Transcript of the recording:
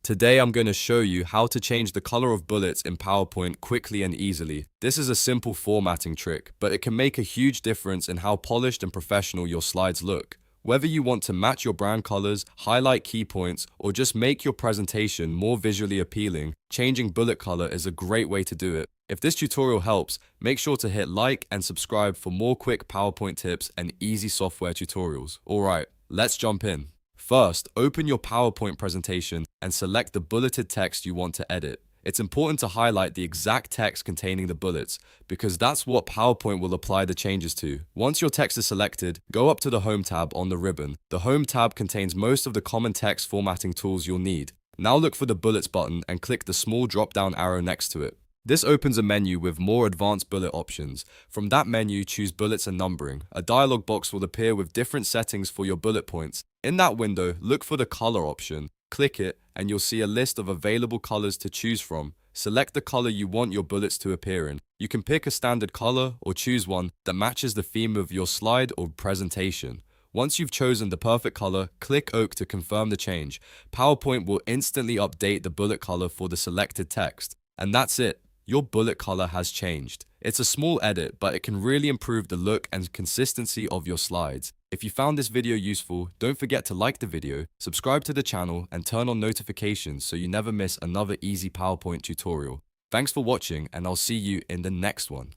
Today I'm going to show you how to change the color of bullets in PowerPoint quickly and easily. This is a simple formatting trick, but it can make a huge difference in how polished and professional your slides look. Whether you want to match your brand colors, highlight key points, or just make your presentation more visually appealing, changing bullet color is a great way to do it. If this tutorial helps, make sure to hit like and subscribe for more quick PowerPoint tips and easy software tutorials. Alright, let's jump in. First, open your PowerPoint presentation and select the bulleted text you want to edit. It's important to highlight the exact text containing the bullets, because that's what PowerPoint will apply the changes to. Once your text is selected, go up to the Home tab on the ribbon. The Home tab contains most of the common text formatting tools you'll need. Now look for the Bullets button and click the small drop-down arrow next to it. This opens a menu with more advanced bullet options. From that menu, choose Bullets and Numbering. A dialog box will appear with different settings for your bullet points. In that window, look for the color option. Click it, and you'll see a list of available colors to choose from. Select the color you want your bullets to appear in. You can pick a standard color or choose one that matches the theme of your slide or presentation. Once you've chosen the perfect color, click OK to confirm the change. PowerPoint will instantly update the bullet color for the selected text. And that's it. Your bullet color has changed. It's a small edit, but it can really improve the look and consistency of your slides. If you found this video useful, don't forget to like the video, subscribe to the channel, and turn on notifications so you never miss another easy PowerPoint tutorial. Thanks for watching, and I'll see you in the next one.